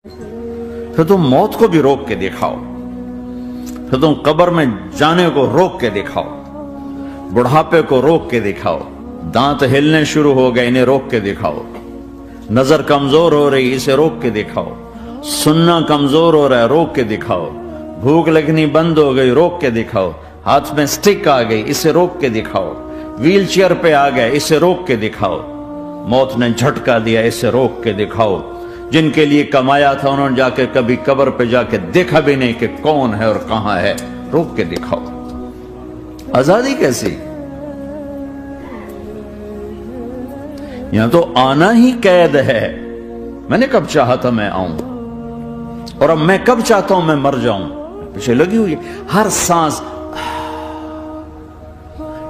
پھر تم موت کو بھی روک کے دکھاؤ، پھر تم قبر میں جانے کو روک کے دکھاؤ، بڑھاپے کو روک کے دکھاؤ، دانت ہلنے شروع ہو گئے انہیں روک کے دکھاؤ، نظر کمزور ہو رہی اسے روک کے دکھاؤ، سننا کمزور ہو رہا ہے روک کے دکھاؤ، بھوک لگنی بند ہو گئی روک کے دکھاؤ، ہاتھ میں سٹک آ گئی اسے روک کے دکھاؤ، ویل چیئر پہ آ گئے اسے روک کے دکھاؤ، موت نے جھٹکا دیا اسے روک کے دکھاؤ، جن کے لیے کمایا تھا انہوں نے جا کے کبھی قبر پہ جا کے دیکھا بھی نہیں کہ کون ہے اور کہاں ہے، روک کے دکھاؤ۔ آزادی کیسی؟ یہاں تو آنا ہی قید ہے۔ میں نے کب چاہا تھا میں آؤں، اور اب میں کب چاہتا ہوں میں مر جاؤں، پیچھے لگی ہوئی ہے ہر سانس۔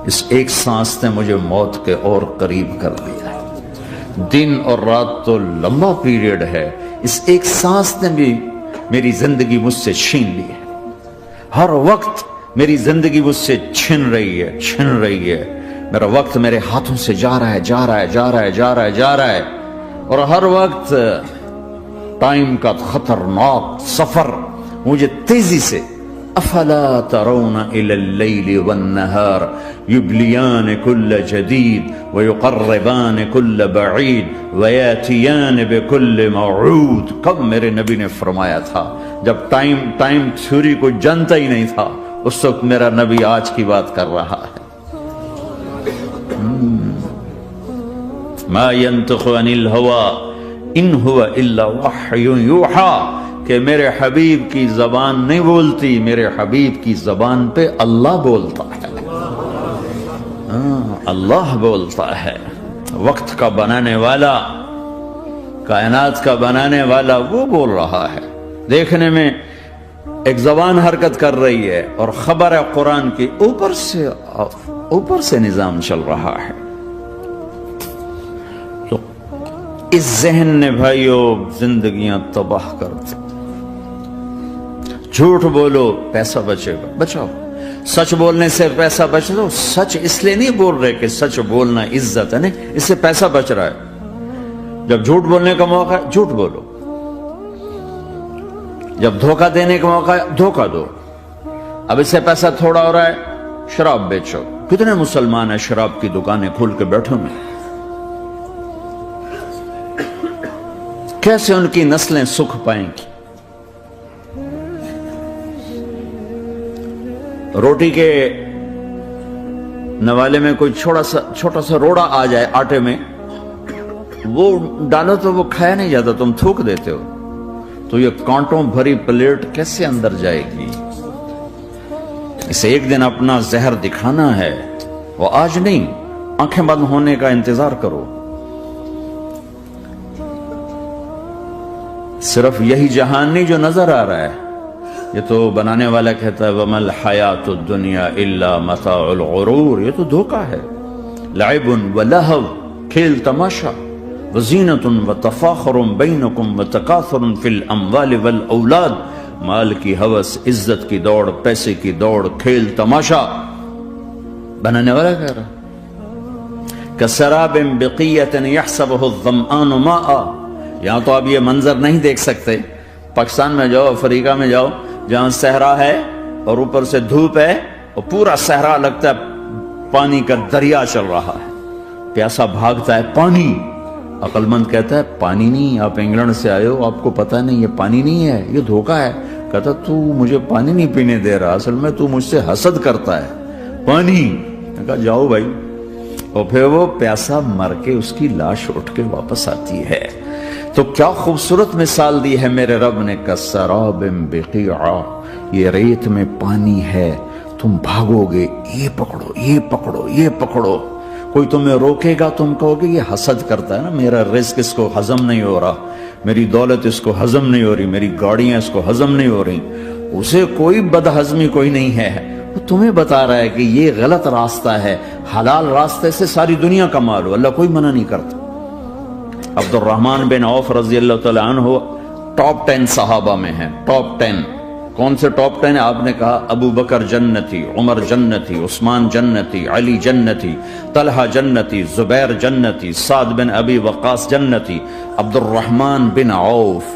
اس ایک سانس نے مجھے موت کے اور قریب کر دیا۔ دن اور رات تو لمبا پیریڈ ہے، اس ایک سانس نے بھی میری زندگی مجھ سے چھین لی ہے۔ ہر وقت میری زندگی مجھ سے چھن رہی ہے، میرا وقت میرے ہاتھوں سے جا رہا ہے، اور ہر وقت ٹائم کا خطرناک سفر مجھے تیزی سے۔ افلا ترون الى اللیل والنہار یبلیان کل جدید ویقربان کل بعید ویاتیان بکل موعود۔ کب میرے نبی نے فرمایا تھا؟ جب ٹائم تھیوری کو جانتا ہی نہیں تھا، اس وقت میرا نبی آج کی بات کر رہا ہے۔ ما ينطق عن الهوى ان هو الا وحی یوحی، کہ میرے حبیب کی زبان نہیں بولتی، میرے حبیب کی زبان پہ اللہ بولتا ہے، اللہ بولتا ہے۔ وقت کا بنانے والا، کائنات کا بنانے والا وہ بول رہا ہے۔ دیکھنے میں ایک زبان حرکت کر رہی ہے اور خبر ہے قرآن کی، اوپر سے نظام چل رہا ہے۔ تو اس ذہن نے بھائیو زندگیاں تباہ کر دی۔ جھوٹ بولو پیسہ بچے گا، بچاؤ۔ سچ بولنے سے پیسہ بچ دو۔ سچ اس لیے نہیں بول رہے کہ سچ بولنا عزت ہے، نہیں، اس سے پیسہ بچ رہا ہے۔ جب جھوٹ بولنے کا موقع ہے جھوٹ بولو، جب دھوکہ دینے کا موقع ہے دھوکہ دو۔ اب اس سے پیسہ تھوڑا ہو رہا ہے، شراب بیچو۔ کتنے مسلمان ہیں شراب کی دکانیں کھول کے بیٹھے ہوئے، کیسے ان کی نسلیں سکھ پائیں گی؟ روٹی کے نوالے میں کوئی چھوٹا سا روڑا آ جائے آٹے میں، وہ ڈالو تو وہ کھایا نہیں جاتا، تم تھوک دیتے ہو، تو یہ کانٹوں بھری پلیٹ کیسے اندر جائے گی؟ اسے ایک دن اپنا زہر دکھانا ہے، وہ آج نہیں، آنکھیں بند ہونے کا انتظار کرو۔ صرف یہی جہان نہیں جو نظر آ رہا ہے، یہ تو بنانے والا کہتا ہے وَمَا الْحَيَاةُ الدُّنْيَا إِلَّا مَتَاعُ الْغُرُورِ، یہ تو دھوکہ ہے۔ لَعِبٌ وَلَهْوٌ، کھیل تماشا، وَزِینَةٌ وَتَفَاخُرٌ بَيْنَكُمْ وَتَكَاثُرٌ فِي الْأَمْوَالِ وَالْأَوْلَادِ، مال کی ہوس، عزت کی دوڑ، پیسے کی دوڑ، کھیل تماشا۔ بنانے والا کہہ رہا كَسَرَابٍ بِقِيَّةٍ يَحْسَبُهُ الظَّمْآنُ مَاءً۔ یہاں تو آپ یہ منظر نہیں دیکھ سکتے، پاکستان میں جاؤ، افریقہ میں جاؤ، جہاں صحرا ہے اور اوپر سے دھوپ ہے اور پورا صحرا لگتا ہے پانی کا دریا چل رہا ہے، پیاسا بھاگتا ہے پانی۔ عقل مند کہتا ہے پانی نہیں، آپ انگلینڈ سے آئے ہو، آپ کو پتہ نہیں یہ پانی نہیں ہے، یہ دھوکہ ہے۔ کہتا تو مجھے پانی نہیں پینے دے رہا، اصل میں تو مجھ سے حسد کرتا ہے، پانی۔ میں کہا جاؤ بھائی، اور پھر وہ پیاسا مر کے اس کی لاش اٹھ کے واپس آتی ہے۔ تو کیا خوبصورت مثال دی ہے میرے رب نے، کسراب بقیعہ، یہ ریت میں پانی ہے، تم بھاگو گے، یہ پکڑو، یہ پکڑو، یہ پکڑو، کوئی تمہیں روکے گا، تم کہو گے یہ حسد کرتا ہے نا، میرا رزق اس کو ہضم نہیں ہو رہا، میری دولت اس کو ہضم نہیں ہو رہی، میری گاڑیاں اس کو ہضم نہیں ہو رہی، اسے کوئی بدہضمی کوئی نہیں ہے، وہ تمہیں بتا رہا ہے کہ یہ غلط راستہ ہے، حلال راستے سے ساری دنیا کا مال ہو، اللہ کوئی منع نہیں کرتا۔ عبد الرحمن بن عوف رضی اللہ تعالیٰ عنہ ٹاپ 10 صحابہ میں ہیں، ٹاپ 10۔ کون سے ٹاپ 10 آپ نے کہا؟ ابو بکر جنتی، عمر جنتی، عثمان جنتی، علی جنتی، طلحہ جنتی، زبیر جنتی، سعد بن ابی وقاص جنتی، عبد الرحمن بن عوف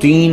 3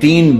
3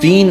3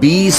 20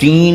3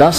10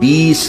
20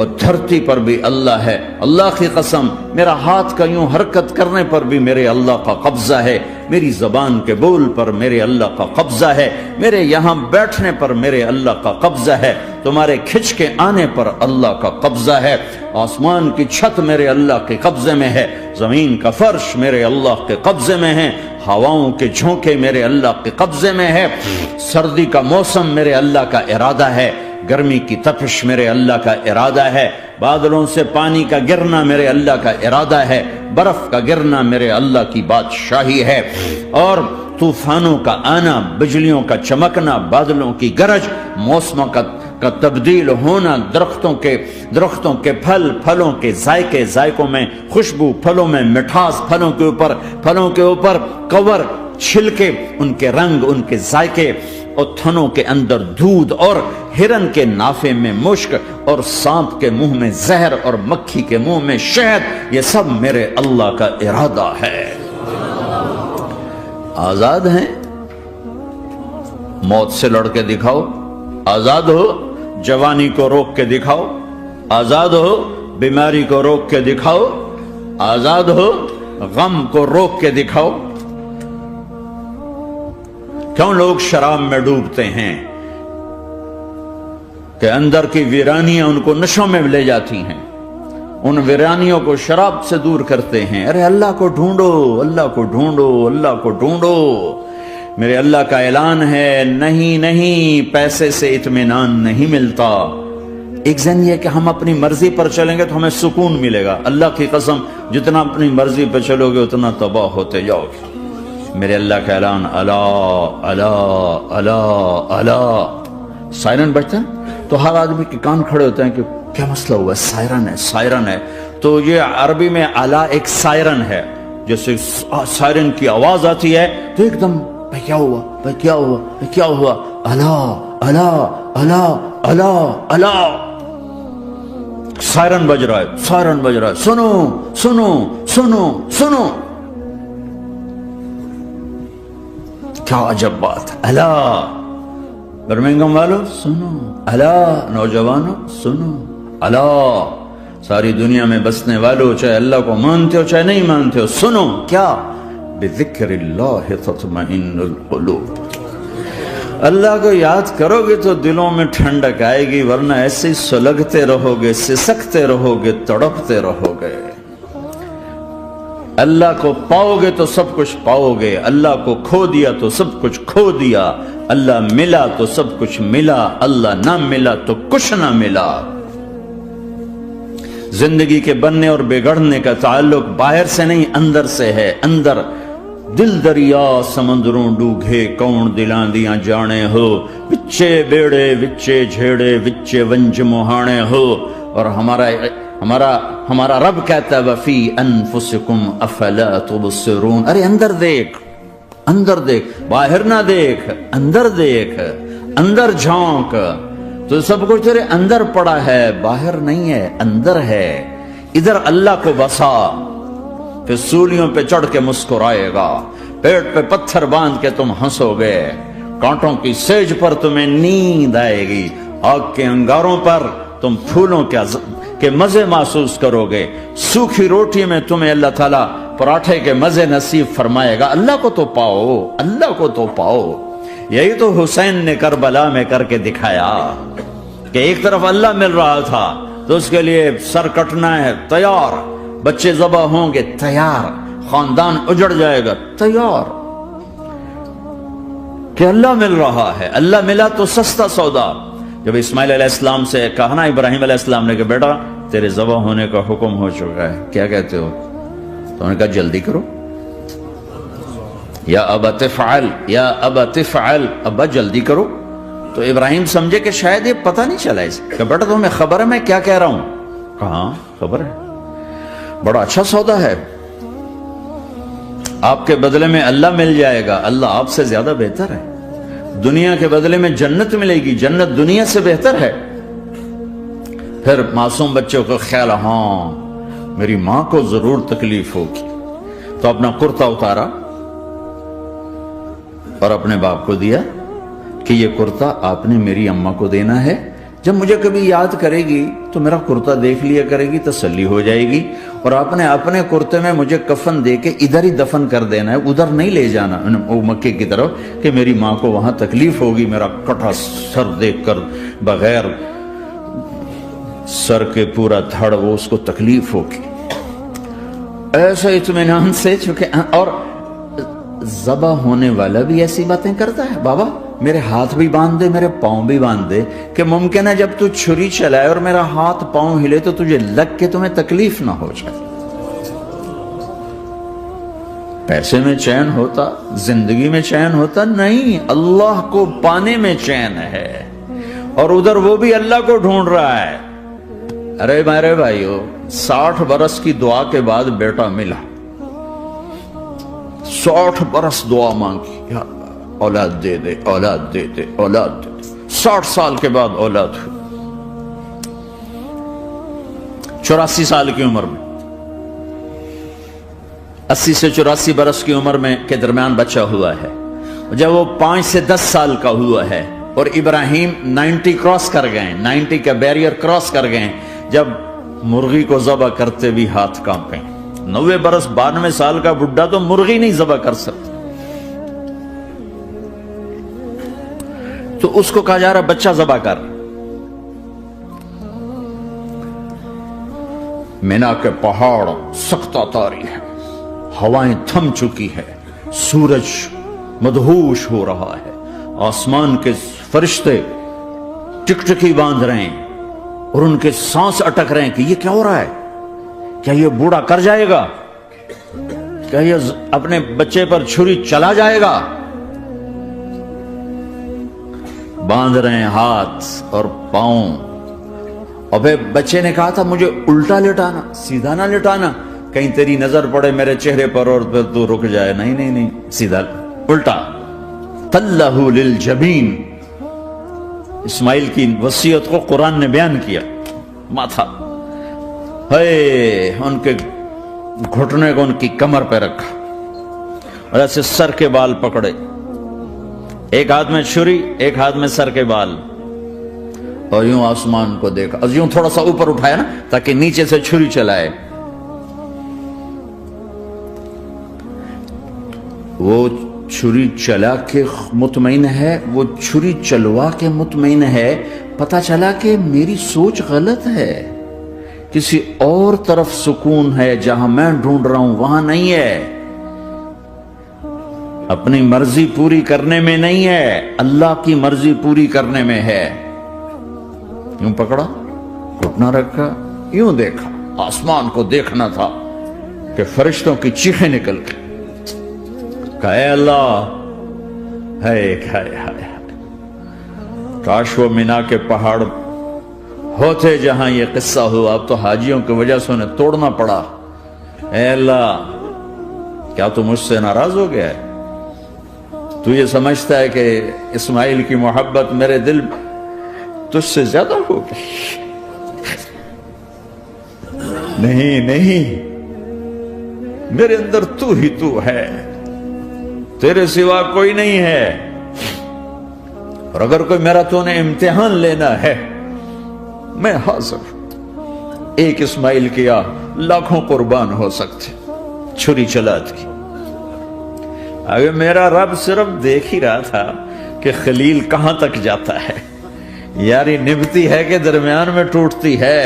اور دھرتی پر بھی اللہ ہے. اللہ کی قسم میرا ہاتھ کا یوں حرکت کرنے پر بھی میرے اللہ کا قبضہ ہے, میری زبان کے بول پر میرے اللہ کا قبضہ ہے, میرے یہاں بیٹھنے پر میرے اللہ کا قبضہ ہے, تمہارے کھچ کے آنے پر اللہ کا قبضہ ہے, آسمان کی چھت میرے اللہ کے قبضے میں ہے, زمین کا فرش میرے اللہ کے قبضے میں ہے, ہواؤں کے جھونکے میرے اللہ کے قبضے میں ہے, سردی کا موسم میرے اللہ کا ارادہ ہے, گرمی کی تپش میرے اللہ کا ارادہ ہے, بادلوں سے پانی کا گرنا میرے اللہ کا ارادہ ہے, برف کا گرنا میرے اللہ کی بادشاہی ہے, اور طوفانوں کا آنا, بجلیوں کا چمکنا, بادلوں کی گرج, موسموں کا تبدیل ہونا, درختوں کے پھلوں کے ذائقوں میں خوشبو, پھلوں میں مٹھاس, پھلوں کے اوپر کور, چھلکے, ان کے رنگ, ان کے ذائقے, اور تھنوں کے اندر دودھ, اور ہرن کے نافے میں مشک, اور سانپ کے منہ میں زہر, اور مکھی کے منہ میں شہد, یہ سب میرے اللہ کا ارادہ ہے. آزاد ہیں, موت سے لڑ کے دکھاؤ, آزاد ہو, جوانی کو روک کے دکھاؤ, آزاد ہو, بیماری کو روک کے دکھاؤ, آزاد ہو, غم کو روک کے دکھاؤ. کیوں لوگ شراب میں ڈوبتے ہیں؟ کہ اندر کی ویرانیاں ان کو نشوں میں لے جاتی ہیں, ان ویرانیوں کو شراب سے دور کرتے ہیں. ارے اللہ کو ڈھونڈو, اللہ کو ڈھونڈو, اللہ کو ڈھونڈو. میرے اللہ کا اعلان ہے, نہیں, پیسے سے اطمینان نہیں ملتا. ایک ذہن یہ کہ ہم اپنی مرضی پر چلیں گے تو ہمیں سکون ملے گا. اللہ کی قسم جتنا اپنی مرضی پہ چلو گے اتنا تباہ ہوتے جاؤ گے. میرے اللہ کا اعلان, اللہ اللہ اللہ اللہ. سائرن بجتا ہے تو ہر آدمی کے کان کھڑے ہوتے ہیں کہ کیا مسئلہ ہوا ہے, سائرن ہے. تو یہ عربی میں الا ایک سائرن ہے, جیسے سائرن کی آواز آتی ہے تو ایک دم بھائی کیا ہوا, اللہ اللہ اللہ اللہ اللہ, سائرن بج رہا ہے, سنو سنو سنو سنو. کیا عجب بات, اللہ. برمنگم والو سنو, اللہ. نوجوانوں سنو, اللہ. ساری دنیا میں بسنے والو, چاہے اللہ کو مانتے ہو چاہے نہیں مانتے ہو, سنو. کیا؟ بذکر اللہ تطمئن القلوب. اللہ کو یاد کرو گے تو دلوں میں ٹھنڈک آئے گی, ورنہ ایسے ہی سلگتے رہو گے, سسکتے رہو گے, تڑپتے رہو گے. اللہ کو پاؤ گے تو سب کچھ پاؤ گے, اللہ کو کھو دیا تو سب کچھ کھو دیا. اللہ ملا تو سب کچھ ملا, اللہ نہ ملا تو کچھ نہ ملا. زندگی کے بننے اور بگڑنے کا تعلق باہر سے نہیں اندر سے ہے. اندر دل دریا سمندروں ڈوگے, کون دلاں دیاں جانے ہو, وچے بیڑے وچے جھیڑے وچے ونج مہانے ہو. اور ہمارا رب کہتا ہے وفی انفسکم افلا تبصرون. ارے اندر دیکھ, باہر نہ دیکھ, اندر جھونک. تو سب کچھ تیرے اندر پڑا ہے, باہر نہیں ہے, اندر ہے. ادھر اللہ کو بسا, پھر سولیوں پہ چڑھ کے مسکرائے گا, پیٹ پہ پتھر باندھ کے تم ہنسو گے, کانٹوں کی سیج پر تمہیں نیند آئے گی, آگ کے انگاروں پر تم پھولوں کے مزے محسوس کرو گے, سوکھی روٹی میں تمہیں اللہ تعالیٰ پراٹھے کے مزے نصیب فرمائے گا. اللہ کو تو پاؤ, اللہ کو تو پاؤ. یہی تو حسین نے کربلا میں کر کے دکھایا کہ ایک طرف اللہ مل رہا تھا تو اس کے لیے سر کٹنا ہے, تیار. بچے ذبح ہوں گے, تیار. خاندان اجڑ جائے گا, تیار. کہ اللہ مل رہا ہے, اللہ ملا تو سستا سودا. جب اسماعیل علیہ السلام سے کہا نا ابراہیم علیہ السلام نے کہ بیٹا تیرے ذبح ہونے کا حکم ہو چکا ہے, کیا کہتے ہو؟ تو انہوں نے کہا جلدی کرو. یا ابا تفعل, یا ابا تفعل, ابا جلدی کرو. تو ابراہیم سمجھے کہ شاید یہ پتہ نہیں چلا اس کہ بیٹا تمہیں خبر ہے میں کیا کہہ رہا ہوں؟ کہاں خبر ہے, بڑا اچھا سودا ہے, آپ کے بدلے میں اللہ مل جائے گا. اللہ آپ سے زیادہ بہتر ہے. دنیا کے بدلے میں جنت ملے گی, جنت دنیا سے بہتر ہے. پھر معصوم بچوں کو خیال, ہاں میری ماں کو ضرور تکلیف ہوگی, تو اپنا کرتا اتارا اور اپنے باپ کو دیا کہ یہ کرتا آپ نے میری اماں کو دینا ہے, جب مجھے کبھی یاد کرے گی تو میرا کرتا دیکھ لیا کرے گی، تسلی ہو جائے گی، اور اپنے کرتے میں مجھے کفن دے کے ادھر ہی دفن کر دینا ہے، ادھر نہیں لے جانا وہ مکے کی طرف کہ میری ماں کو وہاں تکلیف ہوگی، میرا کٹا سر دیکھ کر بغیر سر کے پورا دھڑ وہ اس کو تکلیف ہوگی۔ ایسا اطمینان سے، چونکہ اور ذبح ہونے والا بھی ایسی باتیں کرتا ہے، بابا میرے ہاتھ بھی باندھ دے، میرے پاؤں بھی باندھ دے، کہ ممکن ہے جب تو چھری چلائے اور میرا ہاتھ پاؤں ہلے تو تجھے لگ کے تمہیں تکلیف نہ ہو جائے۔ پیسے میں چین ہوتا، زندگی میں چین ہوتا نہیں، اللہ کو پانے میں چین ہے، اور ادھر وہ بھی اللہ کو ڈھونڈ رہا ہے۔ ارے میرے بھائیو، 60 برس کی دعا کے بعد بیٹا ملا، 60 برس دعا مانگی، یا اللہ اولاد دے دے، اولاد دے دے، اولاد دے دے، 60 سال کے بعد اولاد ہوئی، 84 سال کی عمر میں، 80 سے 84 برس کی عمر میں کے درمیان بچہ ہوا ہے۔ جب وہ 5 سے 10 سال کا ہوا ہے اور ابراہیم 90 کراس کر گئے، 90 کا بیریئر کراس کر گئے، جب مرغی کو ذبح کرتے بھی ہاتھ کانپے، 90 برس 92 سال کا بڈھا تو مرغی نہیں ذبح کر سکتا، تو اس کو کہا جا رہا بچہ ذبح کر۔ مینا کے پہاڑ سختہ تاری ہے، ہوائیں تھم چکی ہے، سورج مدہوش ہو رہا ہے، آسمان کے فرشتے ٹکٹکی باندھ رہے ہیں اور ان کے سانس اٹک رہے ہیں کہ یہ کیا ہو رہا ہے، کیا یہ بوڑھا کر جائے گا، کیا یہ اپنے بچے پر چھری چلا جائے گا؟ باندھ رہے ہیں ہاتھ اور پاؤں، اور پھر بچے نے کہا تھا مجھے الٹا لٹانا، سیدھا نہ لٹانا، کہیں تیری نظر پڑے میرے چہرے پر اور پھر تو رک جائے، نہیں نہیں نہیں، سیدھا الٹا۔ تلہ للجبین، اسماعیل کی وصیت کو قرآن نے بیان کیا، ماتھا ہے ان کے گھٹنے کو ان کی کمر پہ رکھا اور ایسے سر کے بال پکڑے، ایک ہاتھ میں چھری، ایک ہاتھ میں سر کے بال، اور یوں آسمان کو دیکھا، اور یوں تھوڑا سا اوپر اٹھایا نا تاکہ نیچے سے چھری چلائے۔ وہ چھری چلا کے مطمئن ہے، وہ چھری چلوا کے مطمئن ہے، پتہ چلا کہ میری سوچ غلط ہے، کسی اور طرف سکون ہے، جہاں میں ڈھونڈ رہا ہوں وہاں نہیں ہے، اپنی مرضی پوری کرنے میں نہیں ہے، اللہ کی مرضی پوری کرنے میں ہے۔ یوں پکڑا، گھٹنا رکھا، یوں دیکھا، آسمان کو دیکھنا تھا کہ فرشتوں کی چیخیں نکل گئی، کہا اے اللہ، ہے کاش وہ مینا کے پہاڑ ہوتے جہاں یہ قصہ ہوا، اب تو حاجیوں کی وجہ سے انہیں توڑنا پڑا۔ اے اللہ، کیا تو مجھ سے ناراض ہو گیا ہے؟ تو یہ سمجھتا ہے کہ اسماعیل کی محبت میرے دل تجھ سے زیادہ ہو گئی؟ نہیں نہیں، میرے اندر تو ہی تو ہے، تیرے سوا کوئی نہیں ہے، اور اگر کوئی میرا تو نے امتحان لینا ہے میں حاضر، ایک اسماعیل کیا لاکھوں قربان ہو سکتے، چھری چلات کی۔ اگر میرا رب صرف دیکھ ہی رہا تھا کہ خلیل کہاں تک جاتا ہے، یاری نبھتی ہے کہ درمیان میں ٹوٹتی ہے۔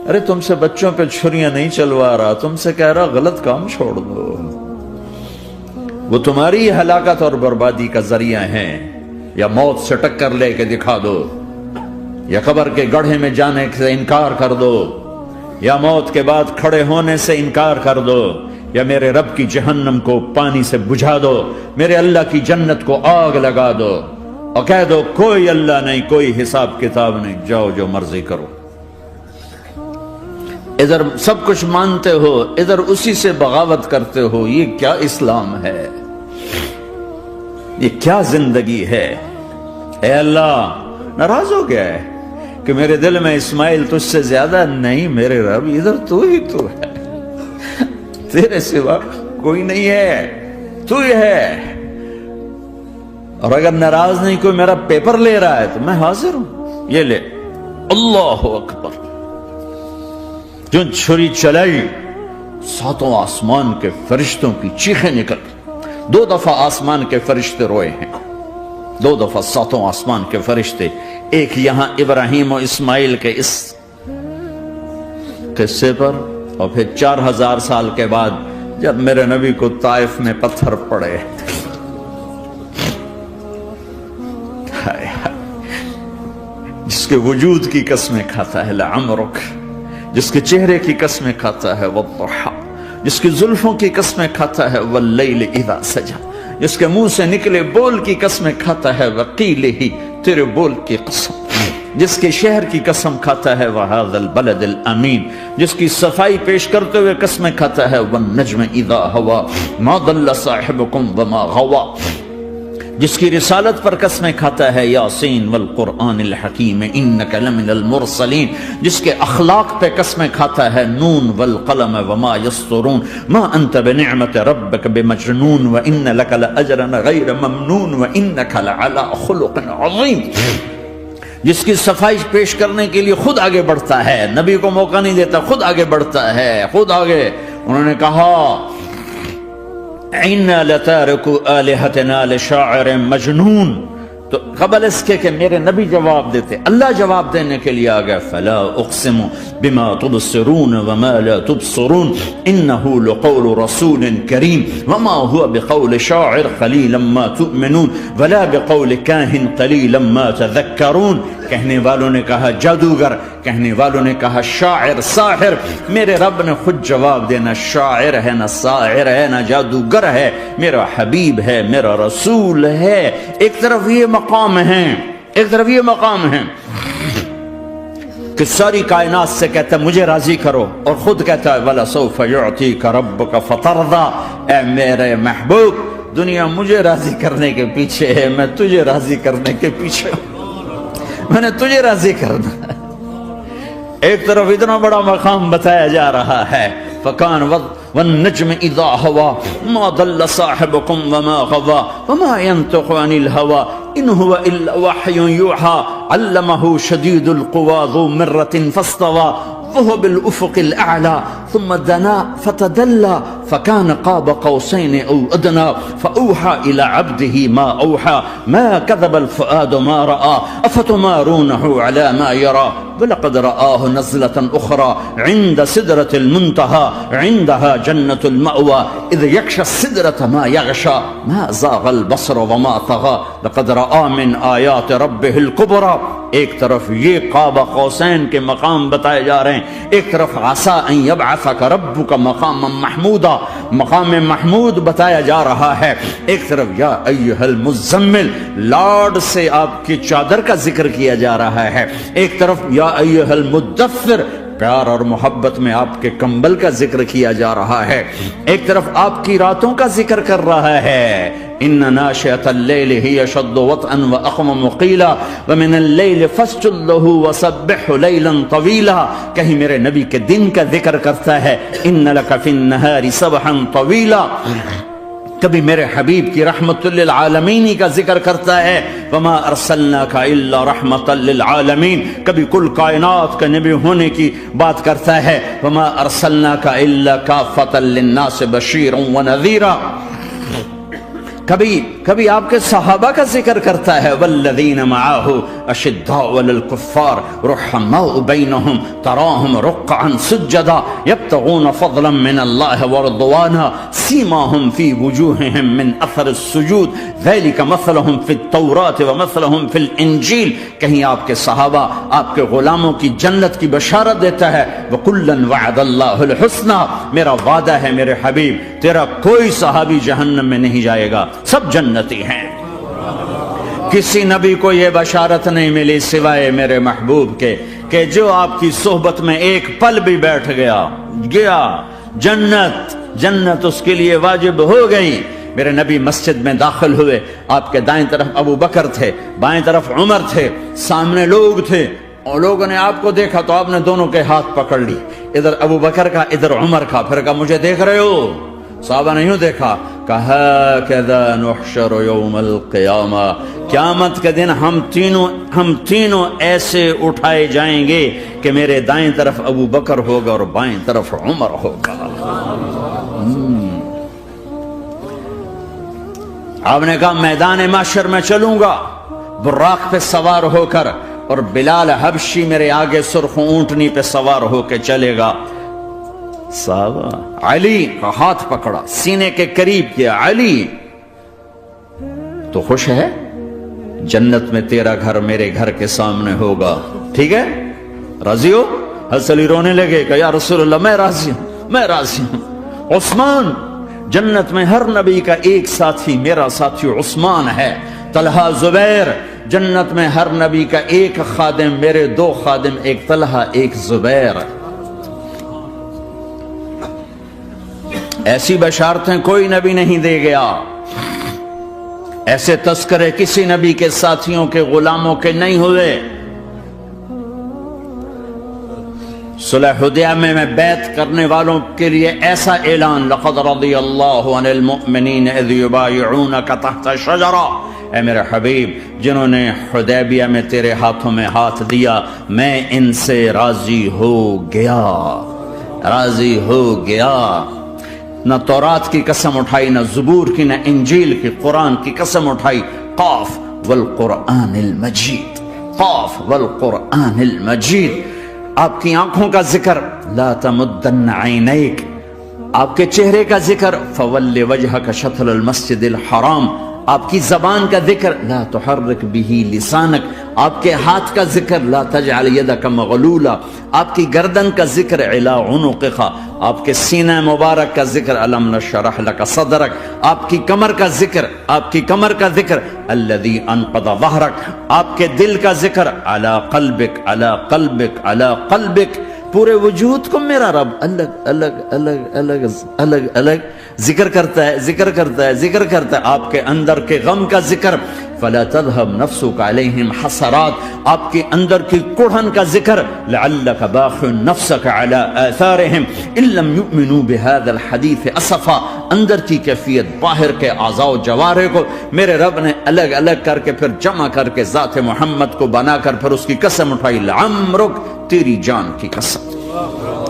ارے تم سے بچوں پہ چھریاں نہیں چلوا رہا، تم سے کہہ رہا غلط کام چھوڑ دو، وہ تمہاری ہلاکت اور بربادی کا ذریعہ ہیں، یا موت سے ٹکر لے کے دکھا دو، یا قبر کے گڑھے میں جانے سے انکار کر دو، یا موت کے بعد کھڑے ہونے سے انکار کر دو، یا میرے رب کی جہنم کو پانی سے بجھا دو، میرے اللہ کی جنت کو آگ لگا دو، اور کہہ دو کوئی اللہ نہیں، کوئی حساب کتاب نہیں، جاؤ جو مرضی کرو۔ ادھر سب کچھ مانتے ہو، ادھر اسی سے بغاوت کرتے ہو، یہ کیا اسلام ہے؟ یہ کیا زندگی ہے؟ اے اللہ، ناراض ہو گیا ہے کہ میرے دل میں اسماعیل تجھ سے زیادہ نہیں، میرے رب ادھر تو ہی تو ہے، تیرے سوا کوئی نہیں ہے، تو ہی ہے، اور اگر ناراض نہیں کوئی میرا پیپر لے رہا ہے تو میں حاضر ہوں، یہ لے اللہ اکبر. جو چھری چلائی ساتوں آسمان کے فرشتوں کی چیخیں نکل. 2 دفعہ آسمان کے فرشتے روئے ہیں, 2 دفعہ ساتوں آسمان کے فرشتے. ایک یہاں ابراہیم و اسماعیل کے اس قصے پر, اور پھر 4000 سال کے بعد جب میرے نبی کو طائف میں پتھر پڑے. جس کے وجود کی قسمیں کھاتا ہے لعمرک, جس کے چہرے کی قسمیں کھاتا ہے والضحی, جس کی زلفوں کی قسمیں کھاتا ہے واللیل اذا سجا, جس کے منہ سے نکلے بول کی قسمیں کھاتا ہے وقیل ہی, تیرے بول کی قسم, جس کے شہر کی قسم کھاتا ہے وہذا البلد الامین, جس کی صفائی پیش کرتے ہوئے قسمیں کھاتا ہے والنجم اذا ہوا ما ضل صاحبکم وما غوا, جس کی رسالت پر قسمیں کھاتا ہے یاسین والقرآن الحکیم انک لمن المرسلین, جس کے اخلاق پہ قسمیں کھاتا ہے نون والقلم وما یسطرون ما انت بنعمت ربک بمجنون وان لک لاجرا غیر ممنون وانک لعلی خلق عظیم, جس کی صفائی پیش کرنے کے لیے خود آگے بڑھتا ہے, نبی کو موقع نہیں دیتا, خود آگے بڑھتا ہے, خود آگے. انہوں نے کہا اِنَّا لَتَارِكُ آلِهَتِنَا لِشَاعِرٍ مَجْنُونَ, تو قبل اس کے کہ میرے نبی جواب دیتے, اللہ جواب دینے کے لیے آگیا. فَلَا أُقْسِمُ بِمَا تُبْصِرُونَ وَمَا لَا تُبْصِرُونَ إِنَّهُ لَقَوْلُ رَسُولٍ كَرِيمٍ وَمَا هُوَ بِقَوْلِ شَاعِرٍ قَلِيلًا مَا تُؤْمِنُونَ وَلَا بِقَوْلِ كَاهِنٍ قَلِيلًا مَا تَذَكَّرُونَ. کہنے والوں نے کہا جادوگر, کہنے والوں نے کہا شاعر, ساحر. میرے رب نے خود جواب دینا, شاعر ہے نہ ساحر ہے نہ جادوگر ہے, میرا حبیب ہے, میرا رسول ہے. ایک طرف یہ مقام ہے, ایک طرف یہ مقام ہے کہ ساری کائنات سے کہتا ہے مجھے راضی کرو, اور خود کہتا ہے وَلَسَوْفَ يُعْطِيكَ رَبُّكَ فَتَرْضَىٰ, اے میرے محبوب دنیا مجھے راضی کرنے کے پیچھے ہے, میں تجھے راضی کرنے کے پیچھے ہوں, میں نے تجھے راضی کرنا ہے. ایک طرف اتنا بڑا مقام بتایا جا رہا ہے فکان والنجم اذا ہوا ما ضل صاحبکم وما غوا وما ينطق عن الهوى ان هو الا وحی یوحى علمه شدید القوى ذو مرة فاستوى وهو بالافق الاعلى ثم دنا فتدلى فكان قاب قوسين او ادنى فاوحى الى عبده ما اوحى ما كذب الفؤاد ما راى افتمارونه على ما يرى ولقد رآه نزلة اخرى عند سدرة المنتهى عندها جنة المأوى اذ يغشى السدرة ما يغشى ما زاغ البصر وما طغى لقد رآ من آیات ربه الكبرى. ایک طرف یہ قاب قوسین کے مقام بتائے جا رہے ہیں, ایک طرف عسى ان يبعثك ربك مقاما محمودا, مقام محمود بتایا جا رہا ہے, ایک طرف یا ایھا المزمل لارڈ سے آپ کی چادر کا ذکر کیا جا رہا ہے, ایک طرف یا ایھا المدثر پیار اور محبت میں آپ کے کمبل کا ذکر کیا جا رہا ہے, ایک طرف آپ کی راتوں کا ذکر کر رہا ہے. ان ناشئة الليل هي اشد وطئا واقوم قيلا ومن الليل فاسجد له وسبحه ليلا طويلا. کہیں میرے نبی کے دن کا ذکر کرتا ہے ان لك في النهار سبحا طويلا, کبھی میرے حبیب کی رحمت للعالمین کا ذکر کرتا ہے وما ارسلناک الا رحمت للعالمین, کبھی کل کائنات کا نبی ہونے کی بات کرتا ہے وما ارسلناک الا کافۃ للناس بشیرا ونذیرا. کبھی آپ کے صحابہ کا ذکر کرتا ہے والذین معاہ اشداء علی الکفار رحماء بینہم تراہم رکعا سجدا یبتغون فضلا من اللہ ورضوانا سیماہم فی وجوہہم من اثر السجود ذلک مثلہم فی التوراۃ ومثلہم فی الانجیل. کہیں آپ کے صحابہ آپ کے غلاموں کی جنت کی بشارت دیتا ہے وکلا وعد اللہ الحسنى, میرا وعدہ ہے میرے حبیب تیرا کوئی صحابی جہنم میں نہیں جائے گا, سب جنتی ہیں. کسی نبی کو یہ بشارت نہیں ملی سوائے میرے محبوب کے کہ جو آپ کی صحبت میں ایک پل بھی بیٹھ گیا جنت اس کے لیے واجب ہو گئی. میرے نبی مسجد میں داخل ہوئے, آپ کے دائیں طرف ابو بکر تھے, بائیں طرف عمر تھے, سامنے لوگ تھے, اور لوگوں نے آپ کو دیکھا تو آپ نے دونوں کے ہاتھ پکڑ لی, ادھر ابو بکر کا ادھر عمر کا, پھر کہا مجھے دیکھ رہے ہو, صحابہ نے یوں دیکھا کہا کذا نحشر یوم القیامہ، قیامت کے دن ہم تینوں ایسے اٹھائے جائیں گے کہ میرے دائیں طرف ابو بکر ہوگا اور بائیں طرف عمر ہوگا۔ آپ نے کہا میدان محشر میں چلوں گا براق پہ سوار ہو کر، اور بلال حبشی میرے آگے سرخ اونٹنی پہ سوار ہو کے چلے گا۔ صحابہ علی کا ہاتھ پکڑا، سینے کے قریب کیا، علی تو خوش ہے؟ جنت میں تیرا گھر میرے گھر کے سامنے ہوگا، ٹھیک ہے؟ راضی ہو؟ حضرت علی رونے لگے کہ یا رسول اللہ میں راضی ہوں، میں راضی ہوں۔ عثمان، جنت میں ہر نبی کا ایک ساتھی میرا ساتھی عثمان ہے۔ طلحہ، زبیر، جنت میں ہر نبی کا ایک خادم میرے دو خادم، ایک طلحہ ایک زبیر۔ ایسی بشارتیں کوئی نبی نہیں دے گیا، ایسے تذکرے کسی نبی کے ساتھیوں کے غلاموں کے نہیں ہوئے۔ صلح حدیبیہ میں بیعت کرنے والوں کے لیے ایسا اعلان، لقد رضی اللہ عن المؤمنین اذ یبایعونک تحت الشجرہ، اے میرے حبیب جنہوں نے حدیبیہ میں تیرے ہاتھوں میں ہاتھ دیا میں ان سے راضی ہو گیا، راضی ہو گیا۔ نہ تورات کی قسم اٹھائی، نہ زبور کی، نہ انجیل کی، قرآن کی قسم اٹھائی۔ قاف والقرآن المجید، قاف والقرآن المجید۔ آپ کی آنکھوں کا ذکر، لا تمدن عینیک، آپ کے چہرے کا ذکر، فول وجہک شطر المسجد الحرام، آپ کی زبان کا ذکر، لا تحرک بہ لسانک، آپ کے ہاتھ کا ذکر، لا تجعل یدک مغلولہ، آپ کی گردن کا ذکر، علی عنقک، آپ کے سینہ مبارک کا ذکر، الم نشرح لک صدرک، آپ کی کمر کا ذکر، آپ کی کمر کا ذکر، الذی انقض ظہرک، آپ کے دل کا ذکر، علی قلبک، علی قلبک، علی قلبک۔ پورے وجود کو میرا رب الگ الگ الگ الگ الگ الگ ذکر کرتا ہے، ذکر کرتا ہے، ذکر کرتا ہے۔ آپ کے اندر کے غم کا ذکر، فلا تذهب نفسك علیہم حسرات، آپ کے اندر کی کڑھن کا ذکر، لعلک باخع نفسك على آثارهم ان لم يؤمنوا بهذا الحديث اسفا، اندر کی کیفیت باہر کے اعضاء و جوارح کو میرے رب نے الگ الگ کر کے پھر جمع کر کے ذات محمد کو بنا کر پھر اس کی قسم اٹھائی، لعمرک، تیری جان کی قسم،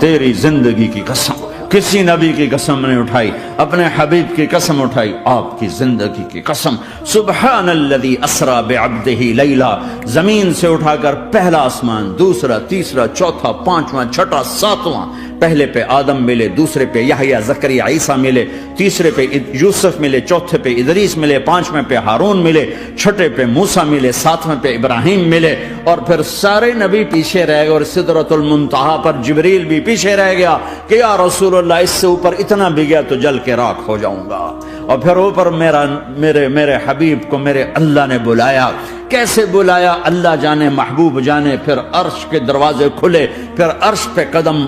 تیری زندگی کی قسم۔ کسی نبی کی قسم نہیں اٹھائی، اپنے حبیب کی قسم اٹھائی، آپ کی زندگی کی قسم۔ سبحان الذی اسری بعبدہ لیلا، زمین سے اٹھا کر پہلا آسمان، دوسرا، تیسرا، چوتھا، پانچواں، چھٹا، ساتواں، پہلے پہ آدم ملے، دوسرے پہ یحییٰ، زکریا، عیسیٰ ملے، تیسرے پہ یوسف ملے، چوتھے پہ ادریس ملے، پانچویں پہ ہارون ملے، چھٹے پہ موسیٰ ملے، ساتویں پہ ابراہیم ملے، اور پھر سارے نبی پیچھے رہ گئے، اور سدرۃ المنتہا پر جبریل بھی پیچھے رہ گیا کہ یا رسول اللہ اس سے اوپر اتنا بھی گیا تو جل کے راکھ ہو جاؤں گا۔ اور پھر اوپر میرے حبیب کو میرے اللہ نے بلایا۔ کیسے بلایا اللہ جانے، محبوب جانے۔ پھر عرش کے دروازے کھلے، پھر عرش پہ قدم،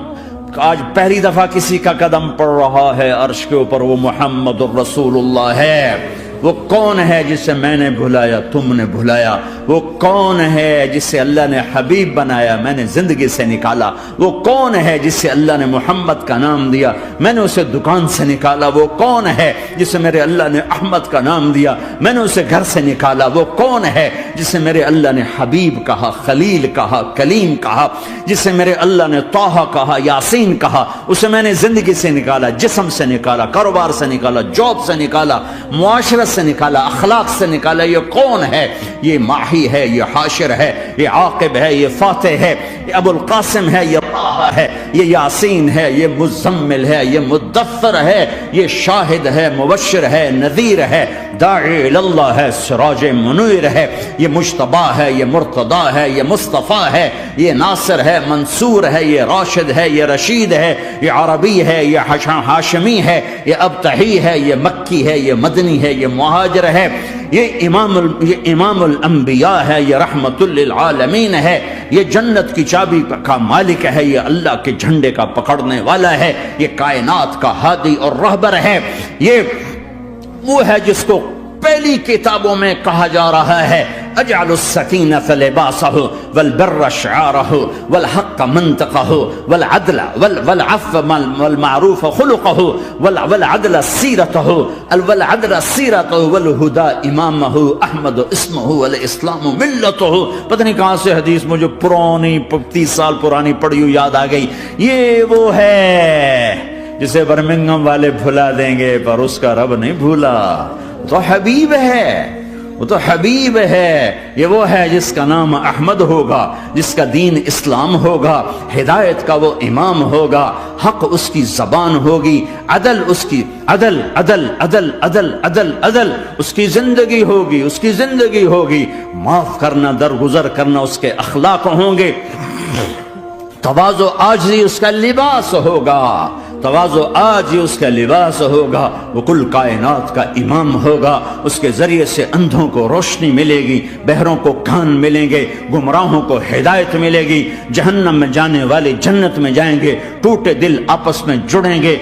آج پہلی دفعہ کسی کا قدم پڑ رہا ہے عرش کے اوپر، وہ محمد الرسول اللہ ہے۔ وہ کون ہے جسے میں نے بلایا، تم نے بلایا؟ وہ کون ہے جسے اللہ نے حبیب بنایا، میں نے زندگی سے نکالا؟ وہ کون ہے جسے اللہ نے محمد کا نام دیا، میں نے اسے دکان سے نکالا؟ وہ کون ہے جسے میرے اللہ نے احمد کا نام دیا، میں نے اسے گھر سے نکالا؟ وہ کون ہے جسے میرے اللہ نے حبیب کہا، خلیل کہا، کلیم کہا، جسے میرے اللہ نے طٰہٰ کہا، یاسین کہا؟ اسے میں نے زندگی سے نکالا، جسم سے نکالا، کاروبار سے نکالا، جاب سے نکالا، معاشرت سے نکالا، اخلاق سے نکالا۔ یہ کون ہے؟ یہ ماہی ہے، یہ حاشر ہے، یہ عاقب ہے، یہ فاتح ہے، یہ ابو القاسم ہے، یہ طٰہٰ ہے، یہ یاسین ہے، یہ مزمل ہے، یہ مدثر ہے، یہ شاہد ہے، مبشر ہے، نذیر ہے، داعی اللہ ہے، سراج منیر ہے، یہ مجتبی ہے، یہ مرتضی ہے، یہ مصطفیٰ ہے، یہ ناصر ہے، منصور ہے، یہ راشد ہے، یہ رشید ہے، یہ عربی ہے، یہ ہاشمی ہے، یہ ابتحی ہے، یہ مکی ہے، یہ مدنی ہے، یہ مہاجر ہے، یہ امام الانبیاء ہے، یہ رحمت للعالمین ہے، یہ جنت کی چابی کا مالک ہے، یہ اللہ کے جھنڈے کا پکڑنے والا ہے، یہ کائنات کا ہادی اور رہبر ہے، یہ وہ ہے جس کو پہلی کتابوں میں کہا جا رہا ہے اجعل السکینۃ لباسہ والبر شعارہ والحق منطقہ والعدل والعفو والمعروف خلقہ والعدل سیرتہ والہدى امامہ احمد اسمہ والاسلام ملتہ. پتہ نہیں کہاں سے حدیث مجھے پرانی 30 سال پرانی پڑھی ہوئی یاد آ گئی. یہ وہ ہے جسے برمنگم والے بھلا دیں گے پر اس کا رب نہیں بھولا. تو حبیب ہے، وہ تو حبیب ہے. یہ وہ ہے جس کا نام احمد ہوگا، جس کا دین اسلام ہوگا، ہدایت کا وہ امام ہوگا، حق اس کی زبان ہوگی، عدل اس کی عدل عدل عدل عدل عدل عدل اس کی زندگی ہوگی، اس کی زندگی ہوگی. معاف کرنا، درگزر کرنا اس کے اخلاق ہوں گے. تواضع عاجزی اس کا لباس ہوگا، تواضع آج ہی اس کا لباس ہوگا. وہ کل کائنات کا امام ہوگا. اس کے ذریعے سے اندھوں کو روشنی ملے گی، بہروں کو کان ملیں گے، گمراہوں کو ہدایت ملے گی. جہنم میں جانے والے جنت میں جائیں گے. ٹوٹے دل آپس میں جڑیں گے،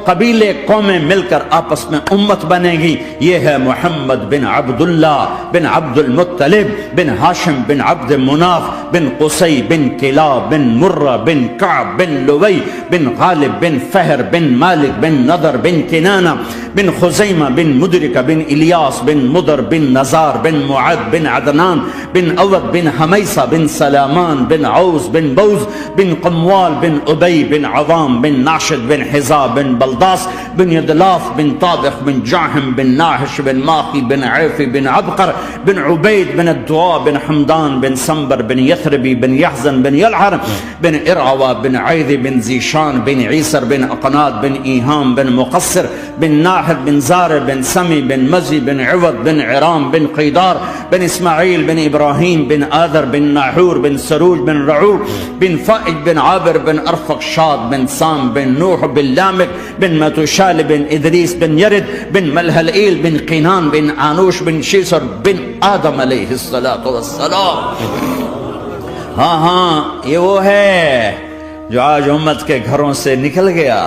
قبیلے قومیں مل کر آپس میں امت بنے گی. یہ ہے محمد بن عبداللہ بن عبد المطلب بن ہاشم بن عبد مناف بن قصی بن کلاب بن مرہ بن کعب بن لوی بن غالب بن فہر بن مالک بن نضر بن کنانہ بن خزیمہ بن مدرکہ بن الیاس بن مدر بن نزار بن معد بن عدنان بن اود بن حمیسہ بن سلامان بن عوز بن بوز بن قموال بن ابی بن عوام بن ناشد بن حزاب بن بلداس بن یدلاف بن طابخ بن جاہم بن ناحش بن ماخی بن عیفی بن عبقر بن عبید بن الدعاء بن حمدان بن سنبر بن یثربی بن یحزن بن یلعر بن ارعوہ بن عیدی بن زیشان بن عیسر بن اقناد بن ایہام بن مقصر بن ناحد بن زار بن سمی بن مزی بن عوض بن عرام بن قیدار بن اسماعیل بن ابراہیم بن آدر بن ناحور بن سروج بن رعور بن فائج بن عابر بن ارفق شاد بن سام بن نوح بن لامک بن متوشال بن ادریس بن یرد بن ملحلئیل بن قینان بن آنوش بن شیسر بن آدم علیہ السلام. ہاں ہاں یہ وہ ہے جو آج امت کے گھروں سے نکل گیا.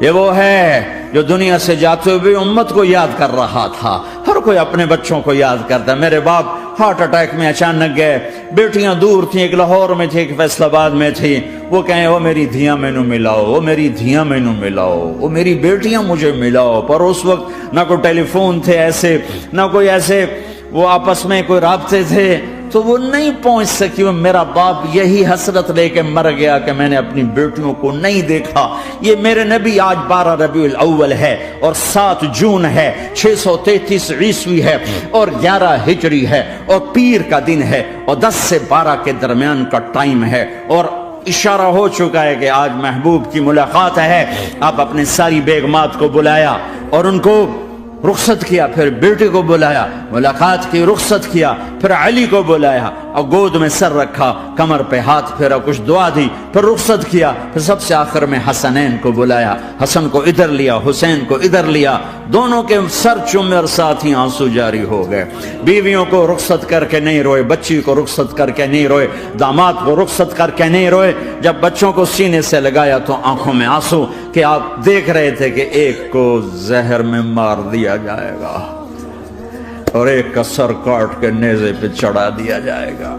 یہ وہ ہے جو دنیا سے جاتے ہوئے امت کو یاد کر رہا تھا. ہر کوئی اپنے بچوں کو یاد کرتا. میرے باپ ہارٹ اٹیک میں اچانک گئے. بیٹیاں دور تھیں، ایک لاہور میں تھی، ایک فیصل آباد میں تھی. وہ کہیں وہ میری دھیاں مینو ملاؤ، وہ میری دھیاں مینو ملاؤ، وہ میری بیٹیاں مجھے ملاؤ. پر اس وقت نہ کوئی ٹیلی فون تھے ایسے، نہ کوئی ایسے وہ آپس میں کوئی رابطے تھے، تو وہ نہیں پہنچ سکی. وہ میرا باپ یہی حسرت لے کے مر گیا کہ میں نے اپنی بیٹیوں کو نہیں دیکھا. یہ میرے نبی آج 12 ربیع الاول ہے اور 7 جون ہے، 633 عیسوی ہے اور 11 ہجری ہے اور پیر کا دن ہے اور 10 سے 12 کے درمیان کا ٹائم ہے. اور اشارہ ہو چکا ہے کہ آج محبوب کی ملاقات ہے. آپ اپنے ساری بیگمات کو بلایا اور ان کو رخصت کیا، پھر بیٹے کو بلایا، ملاقات کی، رخصت کیا، پھر علی کو بلایا اور گود میں سر رکھا، کمر پہ ہاتھ پھیرا، کچھ دعا دی، پھر رخصت کیا، پھر سب سے آخر میں حسنین کو بلایا. حسن کو ادھر لیا، حسین کو ادھر لیا، دونوں کے سر چومے اور ساتھ ہی آنسو جاری ہو گئے. بیویوں کو رخصت کر کے نہیں روئے، بچی کو رخصت کر کے نہیں روئے، داماد کو رخصت کر کے نہیں روئے. جب بچوں کو سینے سے لگایا تو آنکھوں میں آنسو کہ آپ دیکھ رہے تھے کہ ایک کو زہر میں مار دیا جائے گا اور ایک کا سر کاٹ کے نیزے پہ چڑھا دیا جائے گا.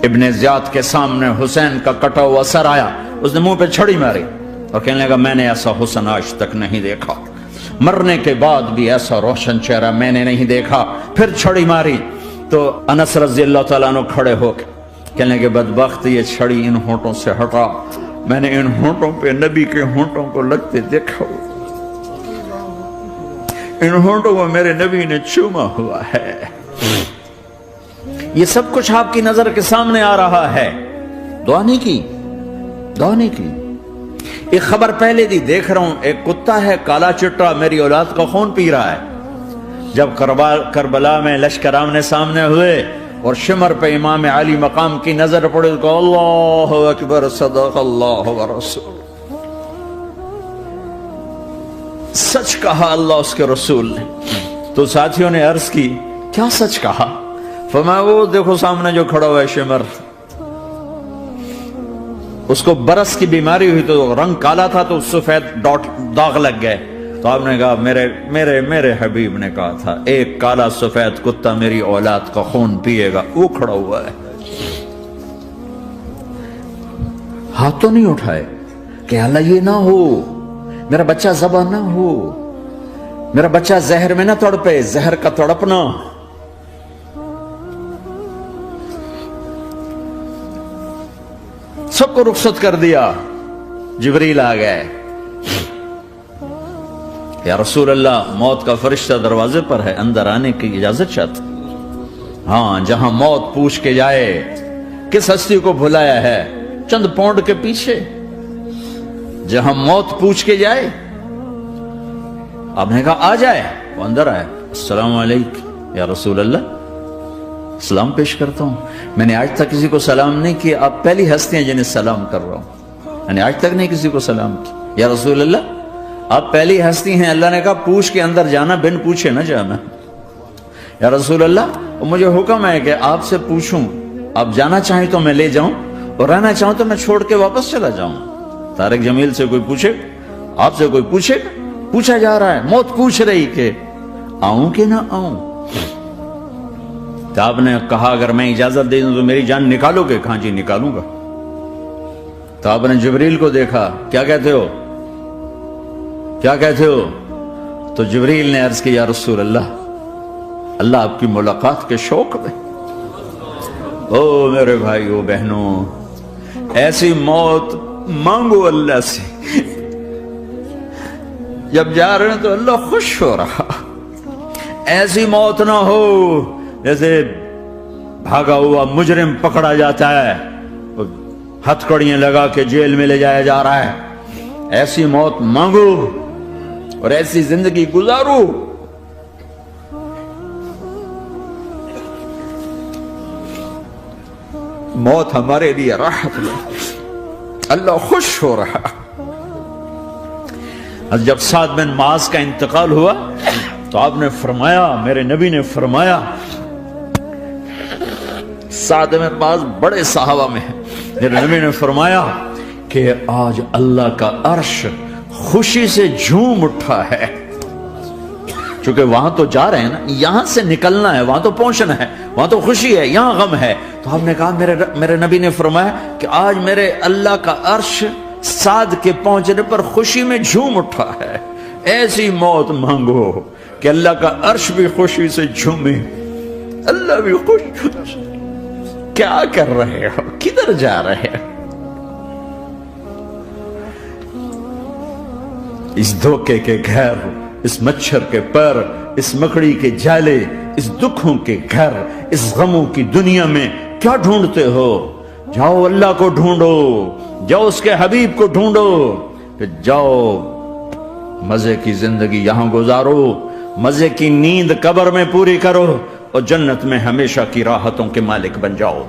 ابن زیاد کے سامنے حسین کا کٹا ہوا سر آیا، اس نے منہ پہ چھڑی ماری اور کہنے لگا میں نے ایسا حسن آج تک نہیں دیکھا، مرنے کے بعد بھی ایسا روشن چہرہ میں نے نہیں دیکھا. پھر چھڑی ماری تو انس رضی اللہ تعالیٰ عنہ کھڑے ہو کے کہنے لگے بدبخت یہ چھڑی ان ہونٹوں سے ہٹا، میں نے ان ہونٹوں پہ نبی کے ہونٹوں کو لگتے دیکھا، ان ہونٹوں کو میرے نبی نے چوما ہوا ہے. یہ سب کچھ آپ کی نظر کے سامنے آ رہا ہے. دعا نہیں کی، دعا نہیں کی. ایک خبر پہلے دی دیکھ رہا ہوں، ایک کتا ہے کالا چٹا میری اولاد کا خون پی رہا ہے. جب کربلا میں لشکر آمنے سامنے ہوئے اور شمر پہ امام علی مقام کی نظر پڑے تو اللہ اکبر صدق اللہ ورسول، سچ کہا اللہ اس کے رسول نے. تو ساتھیوں نے عرض کی کیا سچ کہا؟ فرمایا وہ دیکھو سامنے جو کھڑا ہوا ہے شمر، اس کو برس کی بیماری ہوئی تو رنگ کالا تھا تو سفید داغ لگ گئے. تو آپ نے کہا میرے حبیب نے کہا تھا ایک کالا سفید کتا میری اولاد کا خون پیے گا، وہ کھڑا ہوا ہے، ہاتھ تو نہیں اٹھائے کہ اللہ یہ نہ ہو، میرا بچہ ذبح نہ ہو، میرا بچہ زہر میں نہ تڑپے، زہر کا تڑپنا۔ سب کو رخصت کر دیا، جبریل آ گئے، یا رسول اللہ موت کا فرشتہ دروازے پر ہے، اندر آنے کی اجازت چاہتا۔ ہاں، جہاں موت پوچھ کے جائے کس ہستی کو بھلایا ہے، چند پونڈ کے پیچھے جہاں موت پوچھ کے جائے۔ آپ نے کہا آ جائے، وہ اندر آئے، السلام علیکم یا رسول اللہ، سلام پیش کرتا ہوں، میں نے آج تک کسی کو سلام نہیں کیا، آپ پہلی ہستی ہیں جنہیں سلام کر رہا ہوں، میں نے آج تک نہیں کسی کو سلام کیا، یا رسول اللہ آپ پہلی ہستی ہیں، اللہ نے کہا پوچھ کے اندر جانا، بن پوچھے نہ جانا، یا رسول اللہ مجھے حکم ہے کہ آپ سے پوچھوں، آپ جانا چاہیں تو میں لے جاؤں اور رہنا چاہوں تو میں چھوڑ کے واپس چلا جاؤں۔ طارق جمیل سے کوئی پوچھے، آپ سے کوئی پوچھے، پوچھا جا رہا ہے، موت پوچھ رہی کہ آؤں کہ نہ آؤں۔ تو آپ نے کہا اگر میں اجازت دے دوں تو میری جان نکالو گے؟ کہاں جی نکالوں گا۔ تو آپ نے جبریل کو دیکھا، کیا کہتے ہو، کیا کہتے ہو؟ تو جبریل نے عرض کی یا رسول اللہ، اللہ آپ کی ملاقات کے شوق میں۔ او میرے بھائیو بہنوں، ایسی موت مانگو اللہ سے، جب جا رہے ہیں تو اللہ خوش ہو رہا، ایسی موت نہ ہو جیسے بھاگا ہوا مجرم پکڑا جاتا ہے، ہتھکڑیاں لگا کے جیل میں لے جایا جا رہا ہے، ایسی موت مانگو اور ایسی زندگی گزارو۔ موت ہمارے لیے راحت ہے، اللہ خوش ہو رہا۔ جب سعد بن معاذ کا انتقال ہوا تو آپ نے فرمایا، میرے نبی نے فرمایا، سعد بن معاذ بڑے صحابہ میں ہے، میرے نبی نے فرمایا کہ آج اللہ کا عرش خوشی سے جھوم اٹھا ہے، چونکہ وہاں تو جا رہے ہیں نا، یہاں سے نکلنا ہے، وہاں تو پہنچنا ہے، وہاں تو خوشی ہے، یہاں غم ہے۔ تو آپ نے کہا، میرے نبی نے فرمایا کہ آج میرے اللہ کا عرش سعد کے پہنچنے پر خوشی میں جھوم اٹھا ہے۔ ایسی موت مانگو کہ اللہ کا عرش بھی خوشی سے جھومے، اللہ بھی خوش۔ کیا کر رہے ہو، کدھر جا رہے ہو؟ اس دھوکے کے گھر، اس مچھر کے پر، اس مکڑی کے جالے، اس دکھوں کے گھر، اس غموں کی دنیا میں کیا ڈھونڈتے ہو؟ جاؤ اللہ کو ڈھونڈو، جاؤ اس کے حبیب کو ڈھونڈو، کہ جاؤ مزے کی زندگی یہاں گزارو، مزے کی نیند قبر میں پوری کرو اور جنت میں ہمیشہ کی راحتوں کے مالک بن جاؤ۔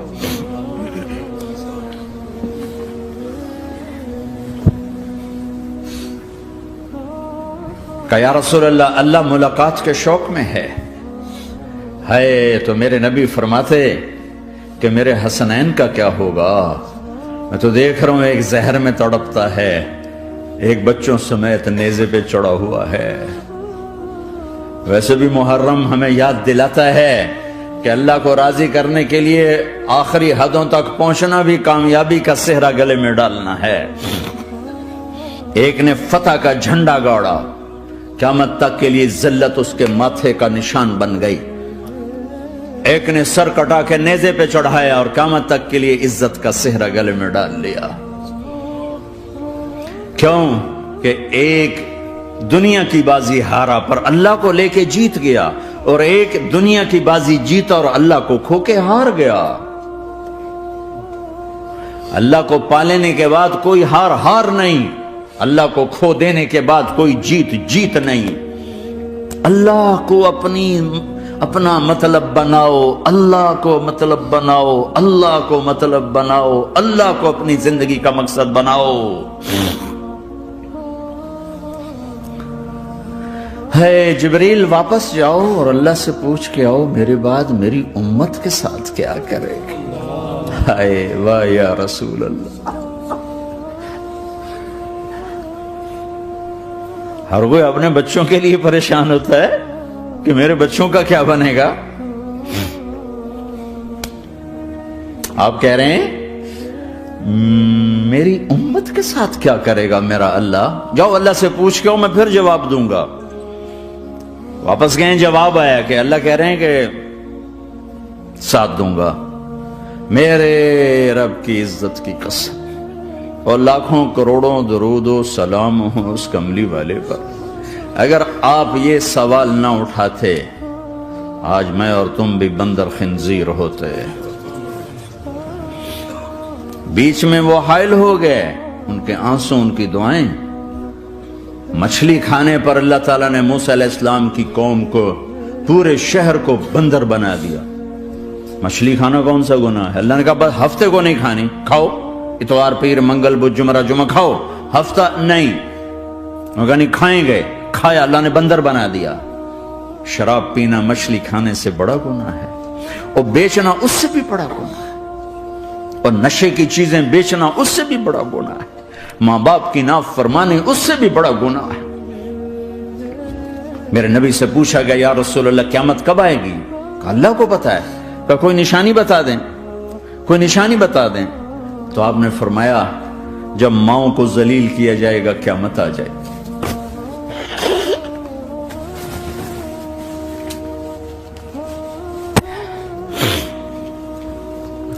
کہ یا رسول اللہ، اللہ ملاقات کے شوق میں ہے۔ تو میرے نبی فرماتے کہ میرے حسنین کا کیا ہوگا؟ میں تو دیکھ رہا ہوں ایک زہر میں تڑپتا ہے، ایک بچوں سمیت نیزے پہ چڑھا ہوا ہے۔ ویسے بھی محرم ہمیں یاد دلاتا ہے کہ اللہ کو راضی کرنے کے لیے آخری حدوں تک پہنچنا بھی کامیابی کا صحرا گلے میں ڈالنا ہے۔ ایک نے فتح کا جھنڈا گاڑا، قیامت تک کے لیے ذلت اس کے ماتھے کا نشان بن گئی۔ ایک نے سر کٹا کے نیزے پہ چڑھایا اور قیامت تک کے لیے عزت کا صحرا گلے میں ڈال لیا۔ کیوں کہ ایک دنیا کی بازی ہارا پر اللہ کو لے کے جیت گیا، اور ایک دنیا کی بازی جیتا اور اللہ کو کھو کے ہار گیا۔ اللہ کو پالینے کے بعد کوئی ہار نہیں، اللہ کو کھو دینے کے بعد کوئی جیت نہیں۔ اللہ کو اپنا مطلب بناؤ، اللہ کو مطلب بناؤ، اللہ کو مطلب بناؤ، اللہ کو اپنی زندگی کا مقصد بناؤ۔ جبریل واپس جاؤ اور اللہ سے پوچھ کے آؤ میرے بعد میری امت کے ساتھ کیا کرے گی؟ واہ یا رسول اللہ، ہر کوئی اپنے بچوں کے لیے پریشان ہوتا ہے کہ میرے بچوں کا کیا بنے گا. آپ کہہ رہے ہیں میری امت کے ساتھ کیا کرے گا میرا اللہ؟ جاؤ اللہ سے پوچھ کے میں پھر جواب دوں گا. واپس گئے, جواب آیا کہ اللہ کہہ رہے ہیں کہ ساتھ دوں گا. میرے رب کی عزت کی قسم اور لاکھوں کروڑوں درود و سلام ہوں اس کملی والے پر, اگر آپ یہ سوال نہ اٹھاتے آج میں اور تم بھی بندر خنزیر ہوتے. بیچ میں وہ حائل ہو گئے, ان کے آنسو, ان کی دعائیں. مچھلی کھانے پر اللہ تعالیٰ نے موسیٰ علیہ السلام کی قوم کو, پورے شہر کو بندر بنا دیا. مچھلی کھانا کون سا گناہ ہے؟ اللہ نے کہا بس ہفتے کو نہیں کھانی, کھاؤ اتوار پیر منگل بدھ جمعہ جمعہ کھاؤ, ہفتہ نہیں. مگر نہیں کھائیں گے, کھایا, اللہ نے بندر بنا دیا. شراب پینا مچھلی کھانے سے بڑا گناہ ہے, اور بیچنا اس سے بھی بڑا گناہ ہے, اور نشے کی چیزیں بیچنا اس سے بھی بڑا گناہ ہے, ماں باپ کی نافرمانی اس سے بھی بڑا گناہ ہے. میرے نبی سے پوچھا گیا یا رسول اللہ قیامت کب آئے گی؟ کہا اللہ کو پتا ہے. کہا کوئی نشانی بتا دیں, کوئی نشانی بتا دیں. تو آپ نے فرمایا جب ماؤں کو ذلیل کیا جائے گا قیامت آ جائے گی.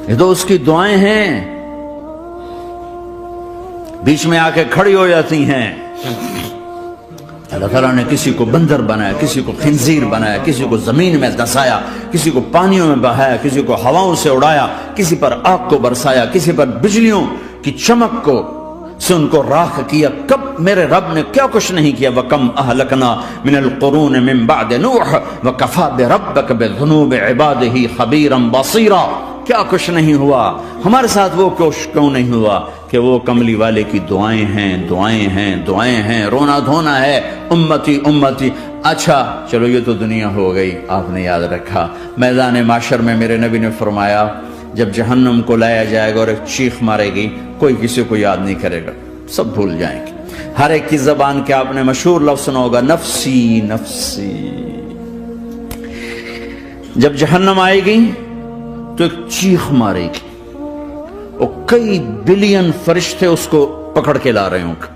یہ تو اس کی دعائیں ہیں, بیچ میں آ کے کھڑی ہو جاتی ہیں. اللہ تعالیٰ نے کسی کو بندر بنایا, کسی کو خنزیر بنایا, کسی کو زمین میں دسایا, کسی کو پانیوں میں بہایا, کسی کو ہواؤں سے اڑایا, کسی پر آگ کو برسایا, کسی پر بجلیوں کی چمک کو سے ان کو راکھ کیا. کب میرے رب نے کیا کچھ نہیں کیا. وَكَمْ أَهْلَكْنَا مِنَ الْقُرُونِ مِن بَعْدِ نُوحٍ وَكَفَى بِرَبِّكَ بِذُنُوبِ عِبَادِهِ خَبِيرًا بَصِيرًا. کیا کچھ نہیں ہوا ہمارے ساتھ, وہ کچھ کیوں نہیں ہوا کہ وہ کملی والے کی دعائیں ہیں, دعائیں ہیں, دعائیں ہیں, رونا دھونا ہے, امتی امتی. اچھا چلو یہ تو دنیا ہو گئی, آپ نے یاد رکھا. میدان معاشر میں میرے نبی نے فرمایا جب جہنم کو لایا جائے گا اور ایک چیخ مارے گی, کوئی کسی کو یاد نہیں کرے گا, سب بھول جائیں گے. ہر ایک کی زبان کے آپ نے مشہور لفظ سنا ہوگا نفسی نفسی. جب جہنم آئے گی تو ایک چیخ مارے گی, اور کئی بلین فرشتے اس کو پکڑ کے لا رہے ہوں گے,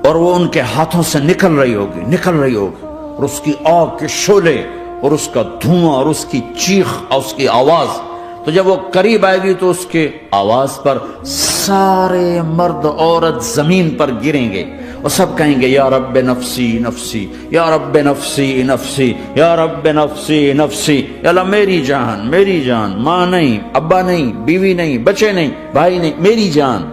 اور وہ ان کے ہاتھوں سے نکل رہی ہوگی, اور اس کی آگ کے شعلے اور اس کا دھواں اور اس کی چیخ اور اس کی آواز. تو جب وہ قریب آئے گی تو اس کے آواز پر سارے مرد عورت زمین پر گریں گے, اور سب کہیں گے یا رب نفسی نفسی, یا رب نفسی نفسی, یا رب نفسی نفسی. یا اللہ میری جان, میری جان, ماں نہیں, ابا نہیں, بیوی نہیں, بچے نہیں, بھائی نہیں, میری جان.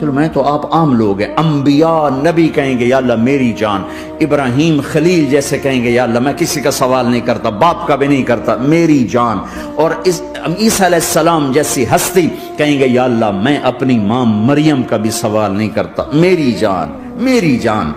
چلو میں تو آپ عام لوگ ہیں, انبیاء نبی کہیں گے یا اللہ میری جان. ابراہیم خلیل جیسے کہیں گے یا اللہ میں کسی کا سوال نہیں کرتا, باپ کا بھی نہیں کرتا, میری جان. اور عیسیٰ علیہ السلام جیسی ہستی کہیں گے یا اللہ میں اپنی ماں مریم کا بھی سوال نہیں کرتا, میری جان, میری جان.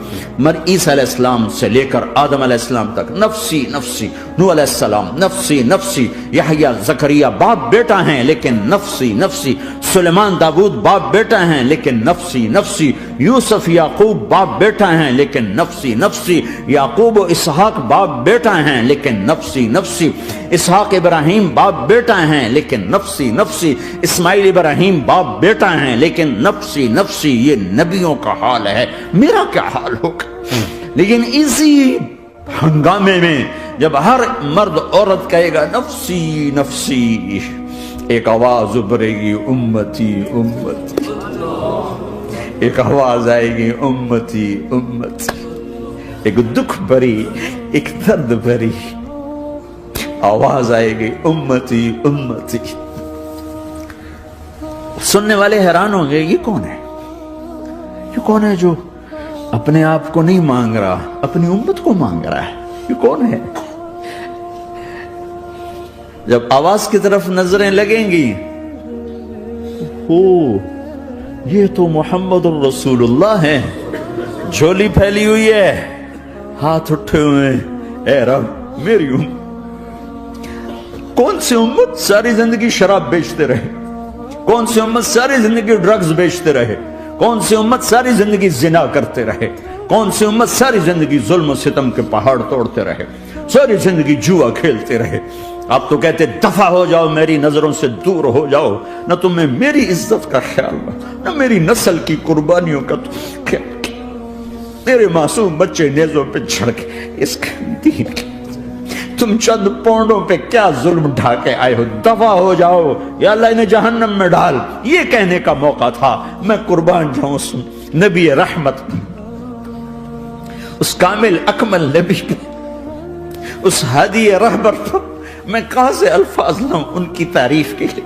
عیسیٰ علیہ السلام سے لے کر آدم علیہ السلام تک نفسی نفسی. نوح علیہ السلام نفسی نفسی. یحییٰ زکریا باپ بیٹا ہیں لیکن نفسی نفسی. سلیمان داؤد باپ بیٹا ہیں لیکن نفسی نفسی. یوسف یعقوب باپ بیٹا ہیں لیکن نفسی نفسی. یعقوب و اسحاق باپ بیٹا ہیں لیکن نفسی نفسی. اسحاق ابراہیم باپ بیٹا ہیں لیکن نفسی نفسی. اسماعیل ابراہیم باپ بیٹا ہیں لیکن نفسی نفسی. یہ نبیوں کا حال ہے, میرا کیا حال ہوگا؟ لیکن اسی ہنگامے میں جب ہر مرد عورت کہے گا نفسی نفسی, ایک آواز ابھرے گی امتی امتی. ایک آواز آئے گی امتی امتی. ایک دکھ بھری, ایک درد بھری آواز آئے گی امتی امتی. سننے والے حیران ہوں گے یہ کون ہے, یہ کون ہے جو اپنے آپ کو نہیں مانگ رہا, اپنی امت کو مانگ رہا ہے, یہ کون ہے؟ جب آواز کی طرف نظریں لگیں گی, یہ تو محمد الرسول اللہ ہے, جھولی پھیلی ہوئی ہے, ہاتھ اٹھے ہوئے ہیں, اے رب میری امت. کون سی امت ساری زندگی شراب بیچتے رہے, کون سی امت ساری زندگی ڈرگز بیچتے رہے, کون سی امت ساری زندگی زنا کرتے رہے, کون سی امت ساری زندگی ظلم و ستم کے پہاڑ توڑتے رہے، ساری زندگی جوا کھیلتے رہے. آپ تو کہتے دفع ہو جاؤ، میری نظروں سے دور ہو جاؤ، نہ تمہیں میری عزت کا خیال نہ میری نسل کی قربانیوں کا خیال. میرے معصوم بچے نیزوں پہ چڑھ کے اس دین کے تم چند پونڈوں پہ کیا ظلم ڈھا کے آئے ہو، دفع ہو جاؤ یا اللہ انہیں جہنم میں ڈال. یہ کہنے کا موقع تھا. میں قربان جاؤں اس نبی رحمت، اس کامل اکمل نبی پہ، اس ہادی رہبر پر میں کہاں سے الفاظ لاؤں ان کی تعریف کے لیے.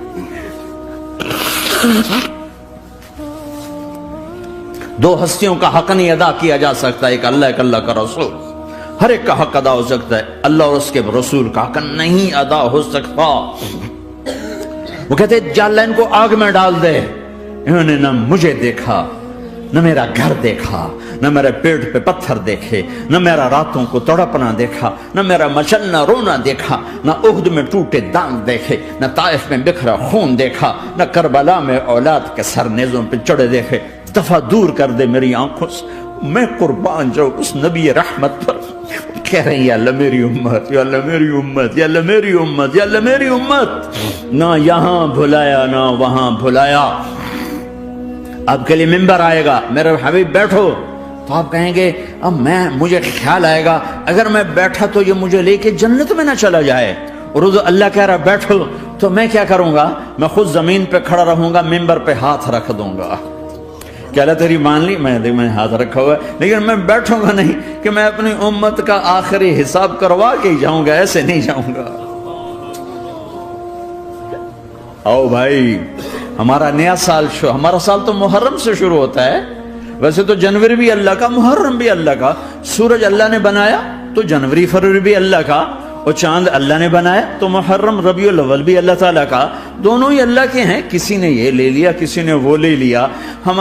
دو ہستیوں کا حق نہیں ادا کیا جا سکتا، ایک اللہ، ایک اللہ کا رسول. ہر ایک کا حق ادا ہو سکتا ہے، اللہ اور اس کے رسول کا حق نہیں ادا ہو سکتا. وہ کہتے جا اللہ ان کو آگ میں ڈال دے. انہوں نے نہ مجھے دیکھا، نہ میرا گھر دیکھا، نہ میرے پیٹ پہ پتھر دیکھے، نہ میرا راتوں کو تڑپنا دیکھا، نہ میرا مچلنا رونا دیکھا، نہ احد میں ٹوٹے دانت دیکھے، نہ طائف میں بکھرا خون دیکھا، نہ کربلا میں اولاد کے سر نیزوں پہ چڑھے دیکھے. دفعہ دور کر دے میری آنکھوں سے. میں قربان جاؤں اس نبی رحمت پر. کہہ رہے ہیں یا اللہ میری امت، یا اللہ میری امت، یا اللہ میری امت، یا اللہ میری امت. نہ یہاں بھلایا نہ وہاں بھلایا. آپ کے لیے ممبر آئے گا، میرے حبیب بیٹھو، تو آپ کہیں گے اب مجھے خیال آئے گا اگر میں بیٹھا تو یہ مجھے لے کے جنت میں نہ چلا جائے. اور اللہ کہہ رہا بیٹھو تو میں کیا کروں گا؟ میں خود زمین پہ کھڑا رہوں گا، ممبر پہ ہاتھ رکھ دوں گا. کہ اللہ تیری مان لی، میں ہاتھ رکھا ہوا ہے، لیکن میں بیٹھوں گا نہیں کہ میں اپنی امت کا آخری حساب کروا کے ہی جاؤں گا، ایسے نہیں جاؤں گا. آؤ بھائی، ہمارا نیا سال ہمارا سال تو محرم سے شروع ہوتا ہے. ویسے تو جنوری بھی اللہ کا، محرم بھی اللہ کا. سورج اللہ نے بنایا تو جنوری فروری بھی اللہ کا، اور چاند اللہ نے بنایا تو محرم ربیع الاول بھی اللہ تعالیٰ کا. دونوں ہی اللہ کے ہیں. کسی نے یہ لے لیا، کسی نے وہ لے لیا. ہم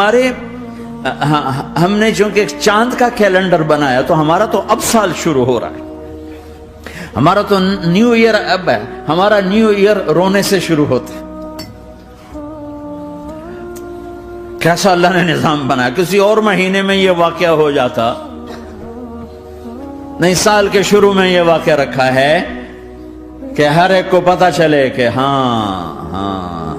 نے چونکہ چاند کا کیلنڈر بنایا تو ہمارا تو اب سال شروع ہو رہا ہے. ہمارا تو نیو ایئر اب ہے. ہمارا نیو ایئر رونے سے شروع ہوتا ہے. کیسا اللہ نے نظام بنایا. کسی اور مہینے میں یہ واقعہ ہو جاتا نہیں. سال کے شروع میں یہ واقعہ رکھا ہے کہ ہر ایک کو پتا چلے کہ ہاں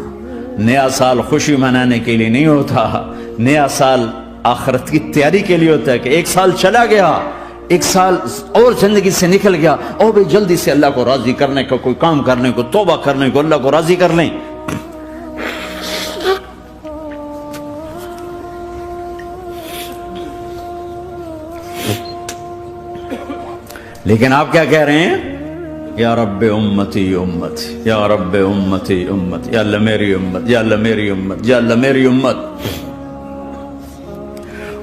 نیا سال خوشی منانے کے لیے نہیں ہوتا. نیا سال آخرت کی تیاری کے لیے ہوتا ہے کہ ایک سال چلا گیا، ایک سال اور زندگی سے نکل گیا، اور بھی جلدی سے اللہ کو راضی کرنے کا کوئی کام کرنے کو، توبہ کرنے کو، اللہ کو راضی کر لیں. لیکن آپ کیا کہہ رہے ہیں؟ یا رب امتی امتی، یا رب امتی امتی، یا اللہ میری امت، یا اللہ میری امت، یا اللہ میری امت.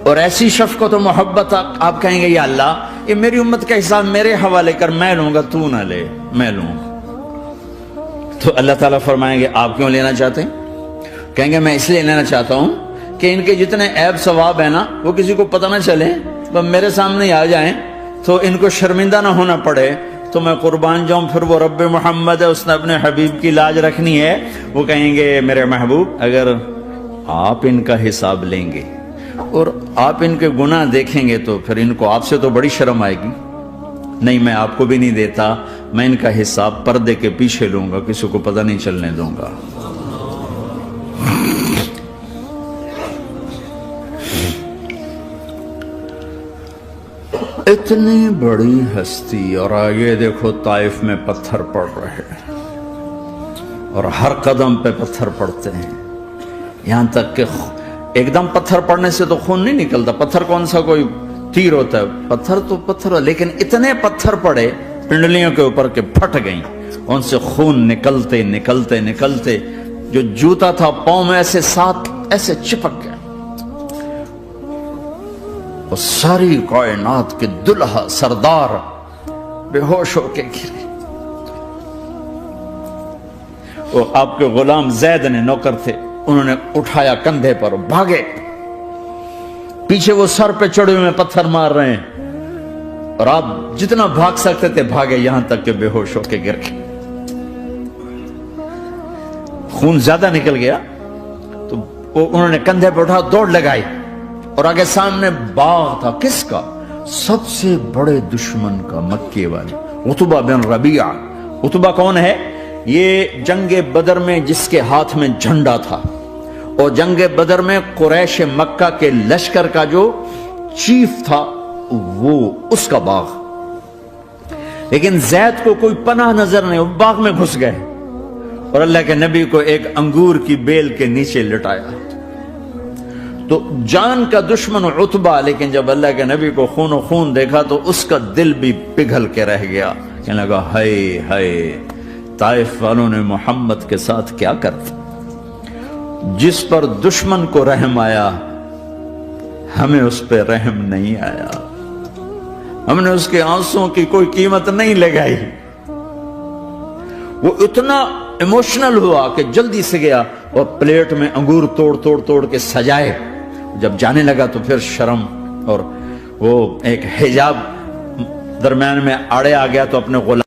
اور ایسی شفقت و محبت آپ کہیں گے یا اللہ یہ میری امت کا حساب میرے حوالے کر، میں لوں گا، تو نہ لے، میں لوں. تو اللہ تعالیٰ فرمائیں گے آپ کیوں لینا چاہتے ہیں؟ کہیں گے میں اس لیے لینا چاہتا ہوں کہ ان کے جتنے عیب ثواب ہیں نا وہ کسی کو پتہ نہ چلے، وہ میرے سامنے آ جائیں تو ان کو شرمندہ نہ ہونا پڑے. تو میں قربان جاؤں. پھر وہ رب محمد ہے، اس نے اپنے حبیب کی لاج رکھنی ہے. وہ کہیں گے میرے محبوب اگر آپ ان کا حساب لیں گے اور آپ ان کے گناہ دیکھیں گے تو پھر ان کو آپ سے تو بڑی شرم آئے گی. نہیں، میں آپ کو بھی نہیں دیتا، میں ان کا حساب پردے کے پیچھے لوں گا، کسی کو پتہ نہیں چلنے دوں گا. اتنی بڑی ہستی، اور آگے دیکھو طائف میں پتھر پڑ رہے ہیں اور ہر قدم پہ پتھر پڑتے ہیں. یہاں تک کہ ایک دم پتھر پڑنے سے تو خون نہیں نکلتا. پتھر کون سا کوئی تیر ہوتا ہے؟ پتھر تو پتھر. لیکن اتنے پتھر پڑے پنڈلیوں کے اوپر کہ پھٹ گئیں. ان سے خون نکلتے نکلتے نکلتے جو جوتا تھا پاؤں میں ایسے ساتھ ایسے چپک گیا. اور ساری کائنات کے دلہا سردار بے ہوش ہو کے گرے. اور آپ کے غلام زید نے نوکر تھے، انہوں نے اٹھایا کندھے پر، بھاگے. پیچھے وہ سر پہ چڑھے ہوئے پتھر مار رہے ہیں اور آپ جتنا بھاگ سکتے تھے بھاگے، یہاں تک کہ بے ہوش ہو کے گر گئے. خون زیادہ نکل گیا تو انہوں نے کندھے پہ اٹھا دوڑ لگائی. اور آگے سامنے باغ تھا، کس کا؟ سب سے بڑے دشمن کا، مکے والے عتبہ بن ربیعہ۔ عتبہ کون ہے؟ یہ جنگ بدر میں جس کے ہاتھ میں جھنڈا تھا، اور جنگ بدر میں قریش مکہ کے لشکر کا جو چیف تھا وہ اس کا باغ۔ لیکن زید کو کوئی پناہ نظر نہیں، وہ باغ میں گھس گئے اور اللہ کے نبی کو ایک انگور کی بیل کے نیچے لٹایا۔ تو جان کا دشمن عتبہ، لیکن جب اللہ کے نبی کو خون و خون دیکھا تو اس کا دل بھی پگھل کے رہ گیا، کہنے لگا ہائے ہائے، طائف والوں نے محمد کے ساتھ کیا کرتا۔ جس پر دشمن کو رحم آیا ہمیں اس پہ رحم نہیں آیا، ہم نے اس کے آنسوں کی کوئی قیمت نہیں لگائی۔ وہ اتنا ایموشنل ہوا کہ جلدی سے گیا اور پلیٹ میں انگور توڑ کے سجائے۔ جب جانے لگا تو پھر شرم اور وہ ایک حجاب درمیان میں آڑے آ گیا، تو اپنے غلام